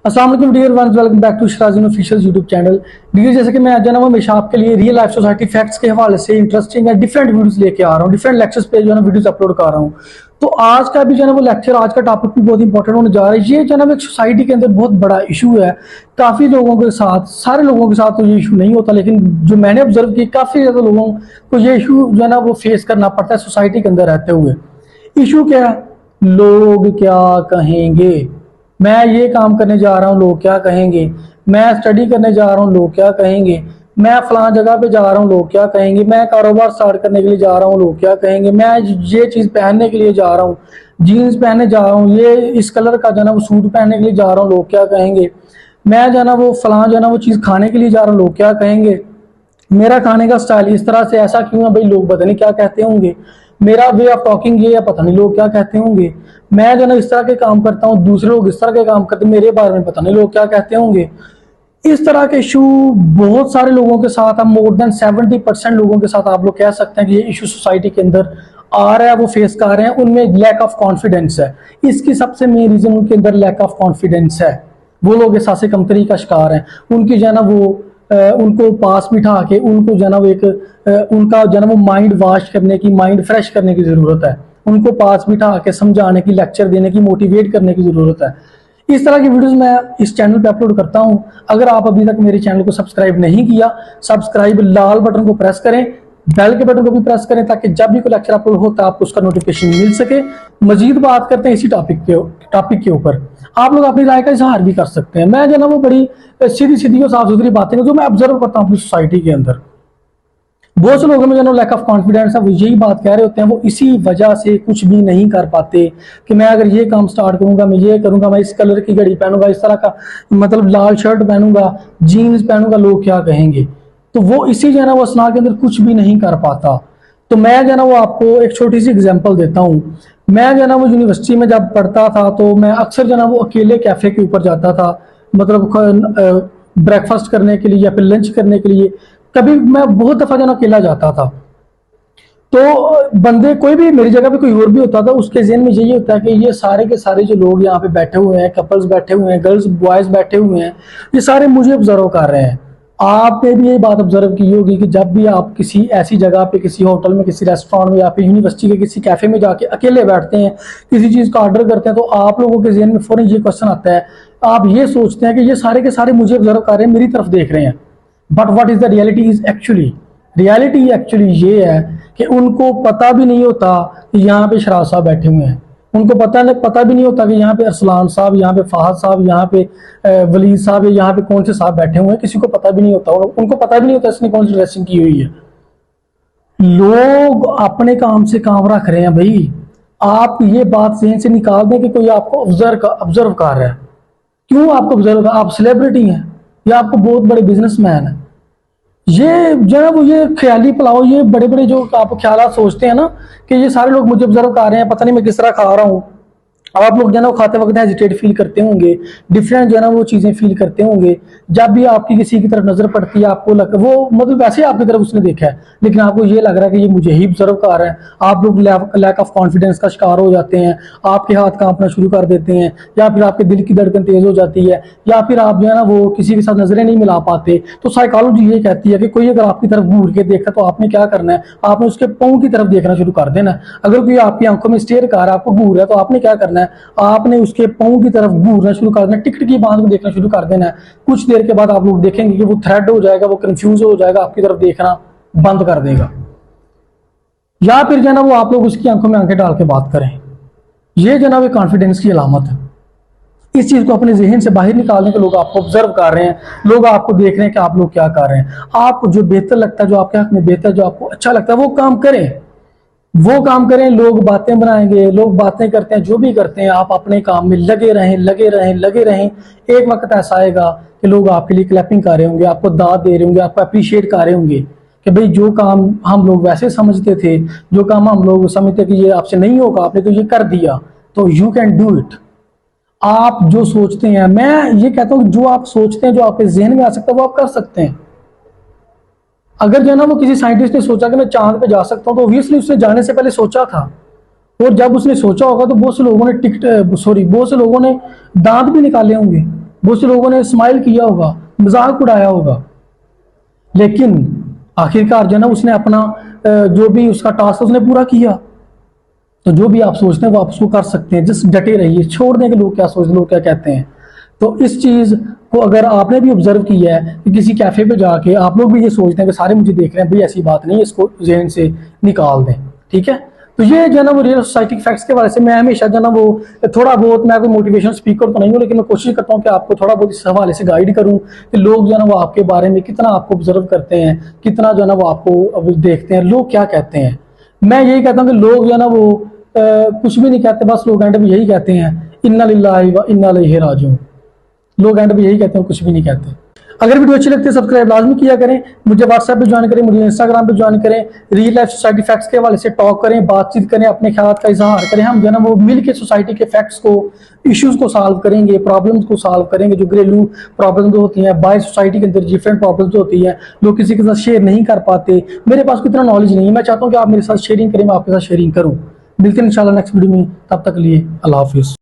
अस्सलाम वालेकुम dear one, welcome back to Sharajeen official YouTube channel. Dear, जैसे कि मैं आज ना हमेशा आपके लिए रियल लाइफ सोसाइटी फैक्ट्स के हवाले से इंटरेस्टिंग है डिफरेंट वीडियोस लेके आ रहा हूँ, डिफरेंट लेक्चर्स पे जो है ना वीडियोस अपलोड कर रहा हूँ। तो आज का भी जो है ना वो लेक्चर, आज का टॉपिक भी बहुत इंपॉर्टेंट होने जा रहा है। ये जो है ना एक सोसाइटी के अंदर बहुत बड़ा इशू है। काफी लोगों के साथ, सारे लोगों के साथ तो ये इशू नहीं होता, लेकिन जो मैंने ऑब्जर्व किया काफी ज्यादा लोगों को ये इशू जो है ना वो फेस करना पड़ता है सोसाइटी के अंदर रहते हुए। इशू क्या है? लोग क्या कहेंगे। मैं ये काम करने जा रहा हूँ, लोग क्या कहेंगे। मैं स्टडी करने जा रहा हूँ, लोग क्या कहेंगे। मैं फलां जगह पे जा रहा हूँ, लोग क्या कहेंगे। मैं कारोबार स्टार्ट करने के लिए जा रहा हूँ, लोग क्या कहेंगे। मैं ये चीज पहनने के लिए जा रहा हूँ, जीन्स पहनने जा रहा हूँ, ये इस कलर का जो है ना वो सूट पहनने के लिए जा रहा हूँ, लोग क्या कहेंगे। मैं जो है ना वो फलां जो है ना वो चीज खाने के लिए जा रहा हूँ, लोग क्या कहेंगे। मेरा खाने का स्टाइल इस तरह से ऐसा क्यों है भाई, लोग पता नहीं क्या कहते होंगे। मेरा वे ऑफ टॉकिंग ये है, पता नहीं लोग क्या कहते होंगे। मैं जो ना इस तरह के काम करता हूँ, दूसरे लोग इस तरह के काम करते हैं, मेरे बारे में पता नहीं लोग क्या कहते होंगे। इस तरह के इशू बहुत सारे लोगों के साथ, हम मोर देन 70% लोगों के साथ आप लोग कह सकते हैं कि ये इशू सोसाइटी के अंदर आ रहा है, वो फेस कर रहे हैं। उनमें लैक ऑफ कॉन्फिडेंस है। इसकी सबसे मेन रीजन उनके अंदर लैक ऑफ कॉन्फिडेंस है। वो लोग एहसास कमतरी का शिकार हैं। उनकी जो है ना वो उनको पास बिठा के उनको जो है ना वो एक उनका जो है ना वो माइंड वॉश करने की, माइंड फ्रेश करने की जरूरत है। उनको पास बिठा के समझाने की, लेक्चर देने की, मोटिवेट करने की जरूरत है। इस तरह की वीडियोस मैं इस चैनल पे अपलोड करता हूं। अगर आप अभी तक मेरे चैनल को सब्सक्राइब नहीं किया, सब्सक्राइब लाल बटन को प्रेस करें, बेल के बटन को भी प्रेस करें, ताकि जब भी कोई लेक्चर अपलोड होता है आपको उसका नोटिफिकेशन मिल सके। मजीद बात करते हैं इसी टॉपिक के ऊपर। आप लोग अपनी राय का इजहार भी कर सकते हैं। मैं जो है ना वो बड़ी सीधी सीधी और साफ सुथरी बातें जो मैं ऑब्जर्व करता हूँ अपनी सोसाइटी के अंदर। बहुत से लोगों में जो है लैक ऑफ कॉन्फिडेंस है, वो यही बात कह रहे होते हैं, वो इसी वजह से कुछ भी नहीं कर पाते कि मैं अगर ये काम स्टार्ट करूंगा, मैं ये करूंगा, मैं इस कलर की घड़ी पहनूंगा, इस तरह का मतलब लाल शर्ट पहनूंगा, जीन्स पहनूंगा, लोग क्या कहेंगे। तो वो इसी जो है ना वो असना के अंदर कुछ भी नहीं कर पाता। तो मैं जो है ना वो आपको एक छोटी सी एग्जाम्पल देता हूँ। मैं जो है ना वो यूनिवर्सिटी में जब पढ़ता था तो मैं अक्सर जो है ना वो अकेले कैफे के ऊपर जाता था, मतलब ब्रेकफास्ट करने के लिए या फिर लंच करने के लिए। कभी मैं बहुत दफा जो है ना अकेला जाता था। तो बंदे कोई भी मेरी जगह पे कोई और भी होता था, उसके ज़हन में यही होता है कि ये सारे के सारे जो लोग यहाँ पे बैठे हुए हैं, कपल्स बैठे हुए हैं, गर्ल्स बॉयज बैठे हुए हैं, ये सारे मुझे ऑब्जर्व कर रहे हैं। आपने भी ये बात ऑब्जर्व की होगी कि जब भी आप किसी ऐसी जगह पे, किसी होटल में, किसी रेस्टोरेंट में या फिर यूनिवर्सिटी के किसी कैफे में जाके अकेले बैठते हैं, किसी चीज़ का ऑर्डर करते हैं, तो आप लोगों के जहन में फौरन ये क्वेश्चन आता है। आप ये सोचते हैं कि ये सारे के सारे मुझे ऑब्जर्व कर रहे हैं, मेरी तरफ देख रहे हैं। But what is the reality is actually, reality actually ये है कि उनको पता भी नहीं होता कि यहाँ पे शराज साहब बैठे हुए हैं। उनको पता भी नहीं होता कि यहाँ पे अरसलान साहब, यहाँ पे फहद साहब, यहाँ पे वलीद साहब, यहाँ पे कौन से साहब बैठे हुए हैं। किसी को पता भी नहीं होता, उनको पता भी नहीं होता इसने कौन सी ड्रेसिंग की हुई है। लोग अपने काम से काम रख रहे हैं भाई। आप ये बात जहन से निकाल दें कि कोई आपको ऑब्जर्व कर रहा है। क्यों आपको ऑब्जर्व कर? आप सेलिब्रिटी हैं या आपको बहुत बड़े बिजनेसमैन है। ये जो है वो ये ख्याली पुलाव, ये बड़े बड़े जो आप ख्याल सोचते हैं ना कि ये सारे लोग मुझे ऑब्जर्व कर रहे हैं, पता नहीं मैं किस तरह खा रहा हूँ। अब आप लोग जो है ना वो खाते वक्त हेजिटेट फील करते होंगे, डिफरेंट जो है ना वो चीजें फील करते होंगे। जब भी आपकी किसी की तरफ नजर पड़ती है, आपको लग वो मतलब वैसे आपकी तरफ उसने देखा है, लेकिन आपको ये लग रहा है कि ये मुझे ही ऑब्जर्व कर रहा है। आप लोग लैक ऑफ कॉन्फिडेंस का शिकार हो जाते हैं। आपके हाथ कांपना शुरू कर देते हैं, या फिर आपके दिल की धड़कन तेज हो जाती है, या फिर आप जो है ना वो किसी के साथ नजरें नहीं मिला पाते। तो साइकोलॉजी ये कहती है कि कोई अगर आपकी तरफ घूर के देखता तो आपने क्या करना है, आपने उसके पाँव की तरफ देखना शुरू कर देना है। अगर कोई आपकी आंखों में स्टेयर कर रहा है, आपको घूर रहा है, तो आपने क्या करना है, आपने उसके पाँव की तरफ घूरना शुरू कर देना, टिकट की बांध को देखना शुरू कर देना है। कुछ देर के बाद आप लोग देखेंगे कि वो थ्रेड हो जाएगा, वो कंफ्यूज हो जाएगा, आपकी तरफ देखना बंद कर देगा। या फिर जो ना वो आप लोग उसकी आंखों में आंखें डाल के बात करें। ये जो ना वो कॉन्फिडेंस की अलामत है। इस चीज को अपने जहन से बाहर निकालने के लोग आपको ऑब्जर्व कर रहे हैं, लोग आपको देख रहे हैं कि आप लोग क्या कर रहे हैं। आपको जो बेहतर लगता है, जो आपके हक में बेहतर, जो आपको अच्छा लगता है, वो काम करें, वो काम करें। लोग बातें बनाएंगे, लोग बातें करते हैं, जो भी करते हैं, आप अपने काम में लगे रहें, लगे रहें, लगे रहें। एक वक्त ऐसा आएगा कि लोग आपके लिए क्लैपिंग कर रहे होंगे, आपको दाद दे रहे होंगे, आपको अप्रिशिएट कर रहे होंगे कि भाई जो काम हम लोग वैसे समझते थे, जो काम हम लोग समझते कि ये आपसे नहीं होगा, आपने तो ये कर दिया, तो यू कैन डू इट। आप जो सोचते हैं, मैं ये कहता हूँ जो आप सोचते हैं, जो आपके जहन में आ सकता है, वो आप कर सकते हैं। अगर जो है ना वो किसी साइंटिस्ट ने सोचा कि मैं चांद पे जा सकता हूँ, तो ऑब्वियसली उसने जाने से पहले सोचा था। और जब उसने सोचा होगा तो बहुत से लोगों ने बहुत से लोगों ने दांत भी निकाले होंगे। बहुत से लोगों ने स्माइल किया होगा, मजाक उड़ाया होगा, लेकिन आखिरकार जो है ना उसने अपना जो भी उसका टास्क उसने पूरा किया। तो जो भी आप सोचते हैं वो आप उसको कर सकते हैं, जिस डटे रहिए, छोड़ दें कि लोग क्या सोचते हैं, लोग क्या कहते हैं। तो इस चीज़ को अगर आपने भी ऑब्जर्व किया है कि किसी कैफ़े पे जाके आप लोग भी ये सोचते हैं कि सारे मुझे देख रहे हैं, भाई ऐसी बात नहीं है, इसको जहन से निकाल दें, ठीक है। तो ये जो है ना वो रियल सोसाइटी फैक्ट्स के बारे से मैं हमेशा जो है ना वो थोड़ा बहुत, मैं कोई मोटिवेशन स्पीकर तो नहीं हूँ, लेकिन मैं कोशिश करता हूँ कि आपको थोड़ा बहुत इस हवाले से गाइड करूँ कि लोग जो है ना वो आपके बारे में कितना आपको ऑब्जर्व करते हैं, कितना जो है ना वो आपको अब देखते हैं, लोग क्या कहते हैं। मैं यही कहता हूँ कि लोग जो है ना वो कुछ भी नहीं कहते, बस लोग एंड में यही कहते हैं इन्ना लिल्लाहि व इन्ना इलैहि राजिऊन। लोग एंड में यही कहते हैं, कुछ भी नहीं कहते। अगर वीडियो अच्छी लगती है सब्सक्राइब लाजमी किया करें, मुझे व्हाट्सएप पे ज्वाइन करें, मुझे इंस्टाग्राम पे ज्वाइन करें, रियल लाइफ सोसाइटी फैक्ट्स के हवाले से टॉक करें, बातचीत करें, अपने ख्याल का इजहार करें। हम जो है ना वो मिल के सोसाइटी के फैक्ट्स को, इश्यूज को सॉल्व करेंगे, प्रॉब्लम्स को सॉल्व करेंगे। जो घरेलू प्रॉब्लम्स होती हैं, बाय सोसाइटी के अंदर डिफरेंट प्रॉब्लम्स होती हैं, लोग किसी के साथ शेयर नहीं कर पाते। मेरे पास इतना नॉलेज नहीं है, मैं चाहता हूँ कि आप मेरे साथ शेयरिंग करें, मैं आपके साथ शेयरिंग करूँ। मिलते हैं इंशाल्लाह नेक्स्ट वीडियो में, तब तक के लिए अल्लाह हाफिज़।